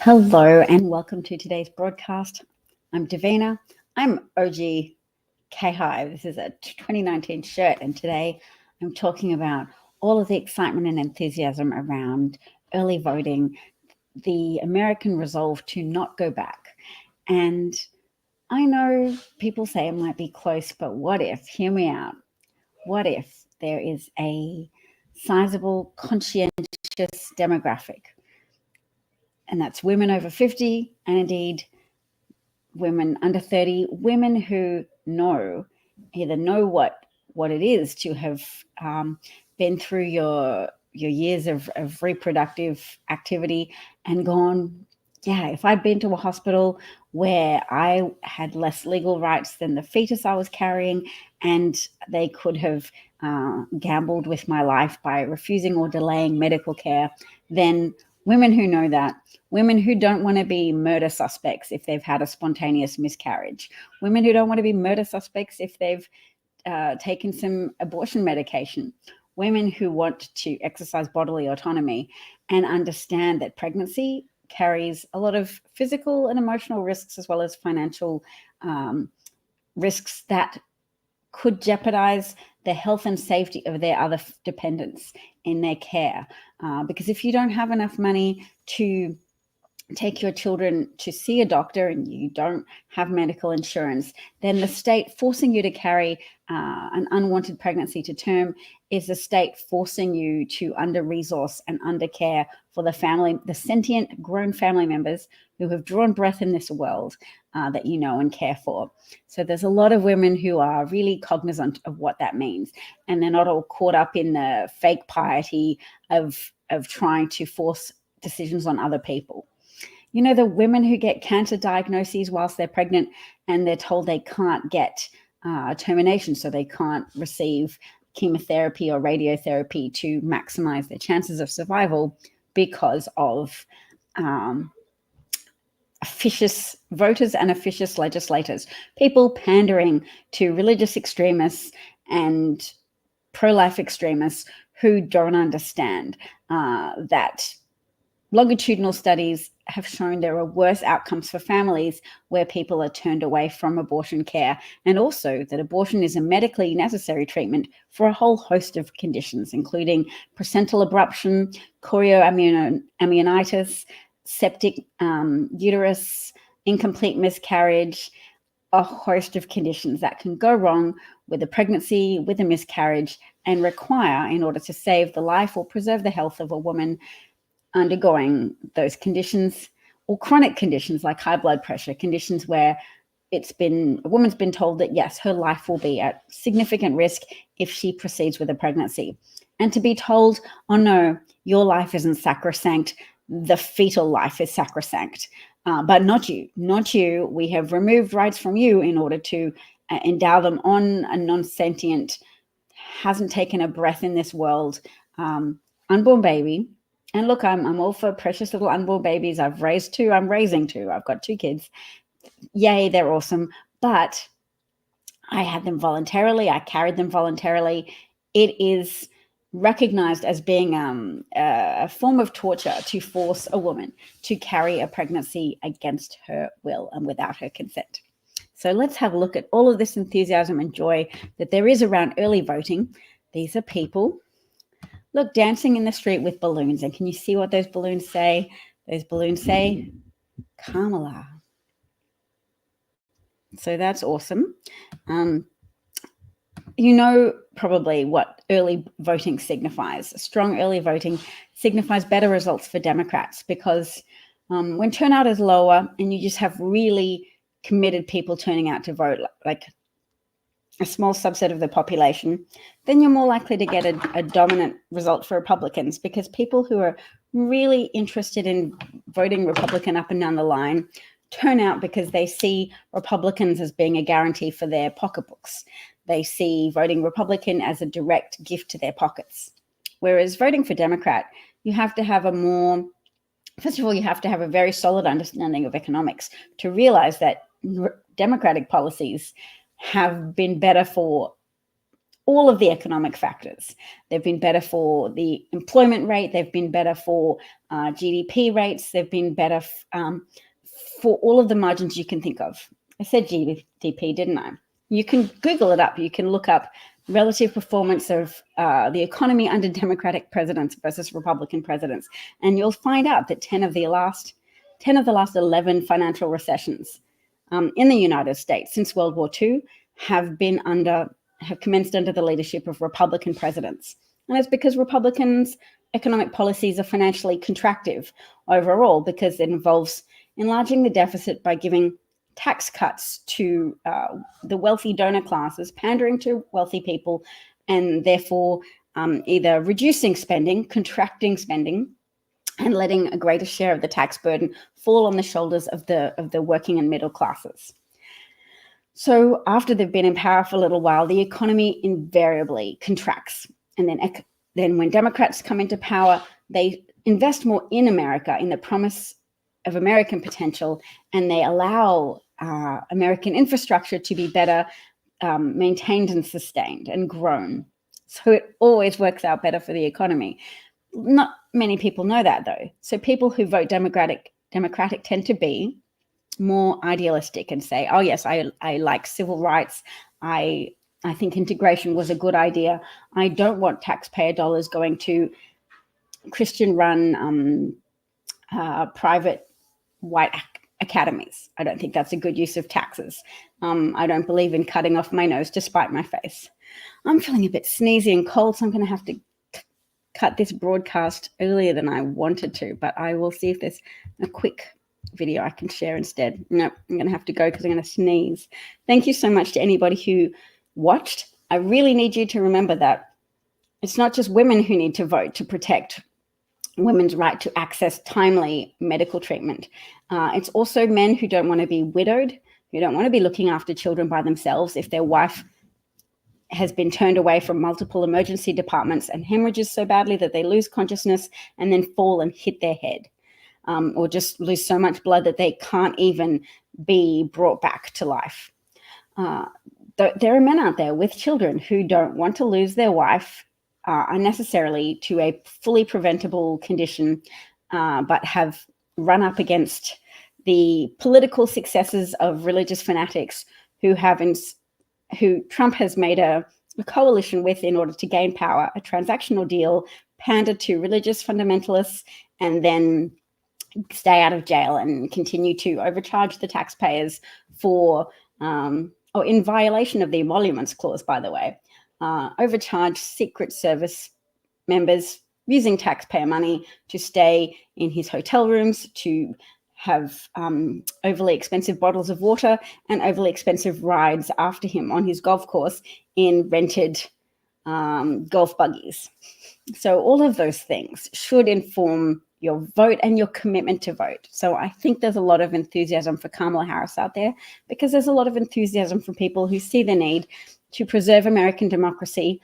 Hello and welcome to today's broadcast. I'm Davina. I'm OG K-Hive. This is a 2019 shirt, and today I'm talking about all of the excitement and enthusiasm around early voting, the American resolve to not go back. And I know people say it might be close, but what if, hear me out, what if there is a sizable, conscientious demographic, and that's women over 50 and indeed women under 30, women who either know what it is to have been through your years of reproductive activity and gone, yeah, if I'd been to a hospital where I had less legal rights than the fetus I was carrying, and they could have gambled with my life by refusing or delaying medical care, then women who know that, women who don't want to be murder suspects if they've had a spontaneous miscarriage, women who don't want to be murder suspects if they've taken some abortion medication, women who want to exercise bodily autonomy and understand that pregnancy carries a lot of physical and emotional risks as well as financial risks that could jeopardize the health and safety of their other dependents in their care. Because if you don't have enough money to take your children to see a doctor and you don't have medical insurance, then the state forcing you to carry an unwanted pregnancy to term is the state forcing you to under-resource and under-care for the sentient grown family members who have drawn breath in this world that you know and care for. So there's a lot of women who are really cognizant of what that means, and they're not all caught up in the fake piety of trying to force decisions on other people. You know, the women who get cancer diagnoses whilst they're pregnant and they're told they can't get termination, so they can't receive chemotherapy or radiotherapy to maximize their chances of survival because of officious voters and officious legislators, people pandering to religious extremists and pro-life extremists who don't understand that longitudinal studies have shown there are worse outcomes for families where people are turned away from abortion care, and also that abortion is a medically necessary treatment for a whole host of conditions, including placental abruption, chorioamnionitis, septic uterus, incomplete miscarriage, a host of conditions that can go wrong with a pregnancy, with a miscarriage, and require, in order to save the life or preserve the health of a woman undergoing those conditions, or chronic conditions like high blood pressure, conditions where a woman's been told that yes, her life will be at significant risk if she proceeds with a pregnancy. And to be told, oh no, your life isn't sacrosanct, the fetal life is sacrosanct, but not you. We have removed rights from you in order to endow them on a non-sentient, hasn't taken a breath in this world, unborn baby. And look, I'm all for precious little unborn babies. I've raised two. I'm raising two. I've got two kids. Yay, they're awesome. But I had them voluntarily. I carried them voluntarily. It is recognized as being a form of torture to force a woman to carry a pregnancy against her will and without her consent. So let's have a look at all of this enthusiasm and joy that there is around early voting. These are people, look, dancing in the street with balloons. And can you see what those balloons say? Those balloons say Kamala. So that's awesome. You know probably what early voting signifies. Strong early voting signifies better results for Democrats, because when turnout is lower and you just have really committed people turning out to vote, like a small subset of the population, then you're more likely to get a dominant result for Republicans, because people who are really interested in voting Republican up and down the line turn out because they see Republicans as being a guarantee for their pocketbooks. They see voting Republican as a direct gift to their pockets. Whereas voting for Democrat, you have to have first of all, you have to have a very solid understanding of economics to realize that Democratic policies have been better for all of the economic factors. They've been better for the employment rate. They've been better for GDP rates. They've been better for all of the margins you can think of. I said GDP, didn't I? You can Google it up. You can look up relative performance of the economy under Democratic presidents versus Republican presidents, and you'll find out that 10 of the last 11 financial recessions in the United States since World War II have commenced under the leadership of Republican presidents. And it's because Republicans' economic policies are financially contractive overall, because it involves enlarging the deficit by giving tax cuts to the wealthy donor classes, pandering to wealthy people, and therefore either reducing spending, contracting spending, and letting a greater share of the tax burden fall on the shoulders of the working and middle classes. So after they've been in power for a little while, the economy invariably contracts. And then when Democrats come into power, they invest more in America, in the promise of American potential, and they allow American infrastructure to be better maintained and sustained and grown. So it always works out better for the economy. Not many people know that, though. So people who vote Democratic tend to be more idealistic and say, oh yes, I like civil rights. I think integration was a good idea. I don't want taxpayer dollars going to Christian-run private white academies. I don't think that's a good use of taxes. I don't believe in cutting off my nose to spite my face. I'm feeling a bit sneezy and cold, so I'm going to have to cut this broadcast earlier than I wanted to, but I will see if there's a quick video I can share instead. No, I'm going to have to go because I'm going to sneeze. Thank you so much to anybody who watched. I really need you to remember that it's not just women who need to vote to protect women's right to access timely medical treatment. It's also men who don't want to be widowed, who don't want to be looking after children by themselves if their wife has been turned away from multiple emergency departments and hemorrhages so badly that they lose consciousness and then fall and hit their head, or just lose so much blood that they can't even be brought back to life. There are men out there with children who don't want to lose their wife unnecessarily to a fully preventable condition, but have run up against the political successes of religious fanatics who Trump has made a coalition with in order to gain power, a transactional deal, pander to religious fundamentalists, and then stay out of jail and continue to overcharge the taxpayers for, or in violation of the Emoluments Clause, by the way, overcharge Secret Service members using taxpayer money to stay in his hotel rooms, to have overly expensive bottles of water and overly expensive rides after him on his golf course in rented golf buggies. So all of those things should inform your vote and your commitment to vote. So I think there's a lot of enthusiasm for Kamala Harris out there, because there's a lot of enthusiasm from people who see the need to preserve American democracy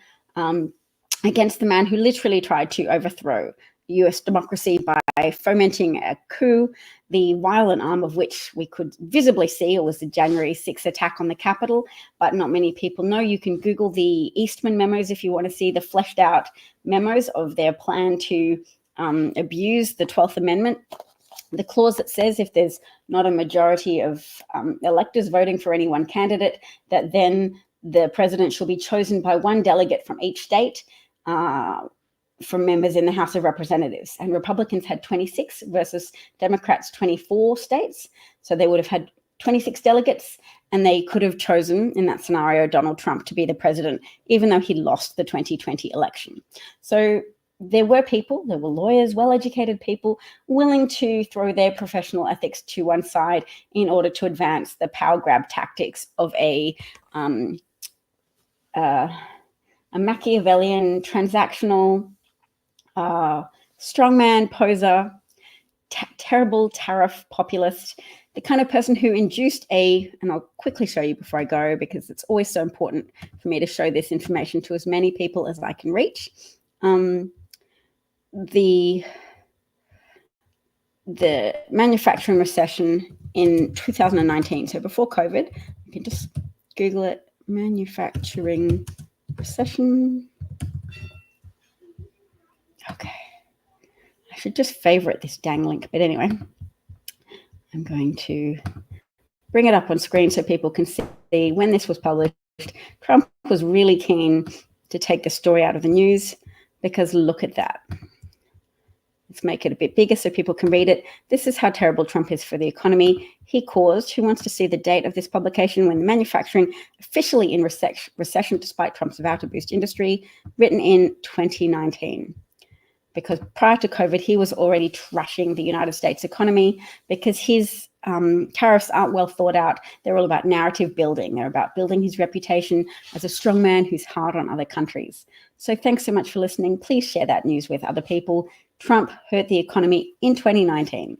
against the man who literally tried to overthrow US democracy by fomenting a coup, the violent arm of which we could visibly see. It was the January 6th attack on the Capitol, but not many people know. You can Google the Eastman memos if you want to see the fleshed out memos of their plan to abuse the 12th Amendment. The clause that says if there's not a majority of electors voting for any one candidate, that then the president shall be chosen by one delegate from each state, from members in the House of Representatives. And Republicans had 26 versus Democrats 24 states. So they would have had 26 delegates, and they could have chosen, in that scenario, Donald Trump to be the president, even though he lost the 2020 election. So there were lawyers, well-educated people, willing to throw their professional ethics to one side in order to advance the power grab tactics of a Machiavellian, transactional, strongman poser, terrible tariff populist, the kind of person who induced and I'll quickly show you before I go, because it's always so important for me to show this information to as many people as I can reach. The manufacturing recession in 2019, so before COVID, you can just Google it, manufacturing Recession. Okay. I should just favorite this dang link. But anyway, I'm going to bring it up on screen so people can see when this was published. Trump was really keen to take the story out of the news because look at that. Let's make it a bit bigger so people can read it. This is how terrible Trump is for the economy. Who wants to see the date of this publication when the manufacturing officially in recession despite Trump's vow to boost industry, written in 2019. Because prior to COVID, he was already trashing the United States economy because his tariffs aren't well thought out. They're all about narrative building. They're about building his reputation as a strong man who's hard on other countries. So thanks so much for listening. Please share that news with other people. Trump hurt the economy in 2019.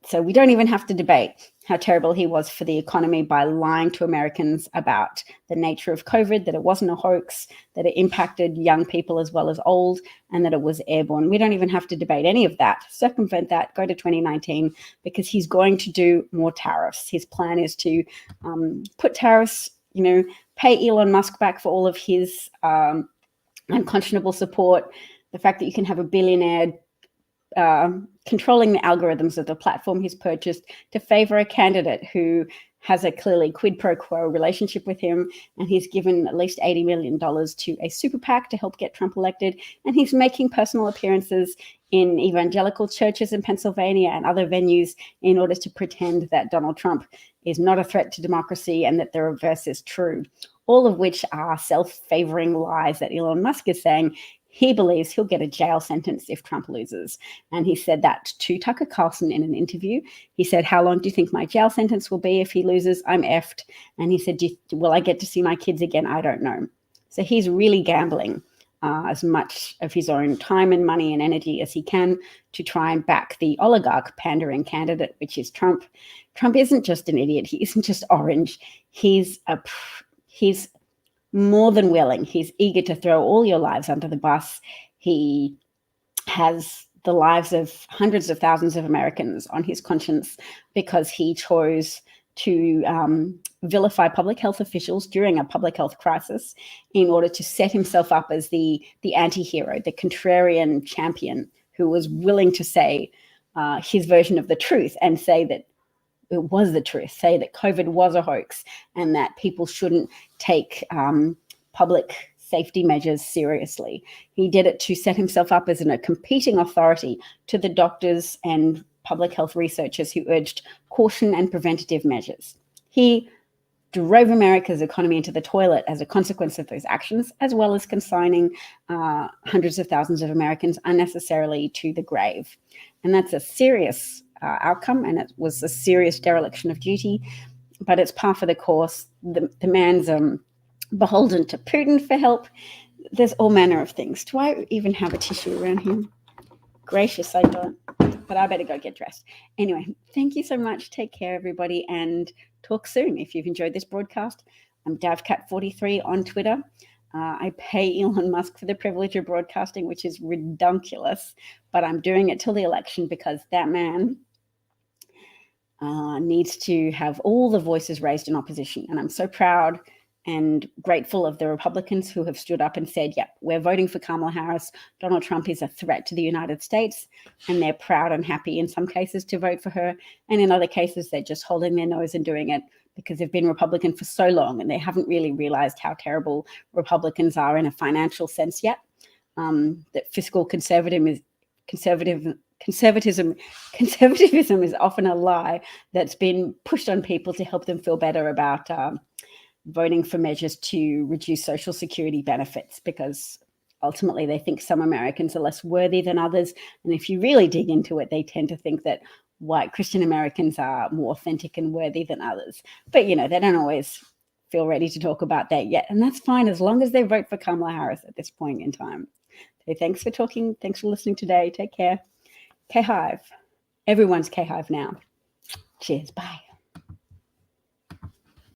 So we don't even have to debate how terrible he was for the economy by lying to Americans about the nature of COVID, that it wasn't a hoax, that it impacted young people as well as old, and that it was airborne. We don't even have to debate any of that, circumvent that, go to 2019, because he's going to do more tariffs. His plan is to put tariffs, pay Elon Musk back for all of his unconscionable support, the fact that you can have a billionaire controlling the algorithms of the platform he's purchased to favor a candidate who has a clearly quid pro quo relationship with him. And he's given at least $80 million to a super PAC to help get Trump elected. And he's making personal appearances in evangelical churches in Pennsylvania and other venues in order to pretend that Donald Trump is not a threat to democracy and that the reverse is true. All of which are self-favoring lies that Elon Musk is saying. He believes he'll get a jail sentence if Trump loses. And he said that to Tucker Carlson in an interview. He said, how long do you think my jail sentence will be if he loses? I'm effed. And he said, will I get to see my kids again? I don't know. So he's really gambling as much of his own time and money and energy as he can to try and back the oligarch pandering candidate, which is Trump. Trump isn't just an idiot. He isn't just orange. He's more than willing. He's eager to throw all your lives under the bus. He has the lives of hundreds of thousands of Americans on his conscience because he chose to vilify public health officials during a public health crisis in order to set himself up as the anti-hero, the contrarian champion who was willing to say his version of the truth and say that it was the truth, say that COVID was a hoax and that people shouldn't take public safety measures seriously. He did it to set himself up as a competing authority to the doctors and public health researchers who urged caution and preventative measures. He drove America's economy into the toilet as a consequence of those actions, as well as consigning hundreds of thousands of Americans unnecessarily to the grave. And that's a serious outcome, and it was a serious dereliction of duty, but it's par for the course. The man's beholden to Putin for help. There's all manner of things. Do I even have a tissue around here? Gracious, I don't, but I better go get dressed. Anyway, thank you so much. Take care, everybody, and talk soon. If you've enjoyed this broadcast, I'm DavCat43 on Twitter. I pay Elon Musk for the privilege of broadcasting, which is redunculous, but I'm doing it till the election because that man needs to have all the voices raised in opposition. And I'm so proud and grateful of the Republicans who have stood up and said, yep, we're voting for Kamala Harris. Donald Trump is a threat to the United States. And they're proud and happy in some cases to vote for her. And in other cases, they're just holding their nose and doing it because they've been Republican for so long and they haven't really realized how terrible Republicans are in a financial sense yet. That fiscal conservatism is often a lie that's been pushed on people to help them feel better about voting for measures to reduce Social Security benefits, because ultimately they think some Americans are less worthy than others. And if you really dig into it, they tend to think that white Christian Americans are more authentic and worthy than others. But, they don't always feel ready to talk about that yet. And that's fine as long as they vote for Kamala Harris at this point in time. So thanks for talking. Thanks for listening today. Take care. K-Hive. Everyone's K-Hive now. Cheers. Bye.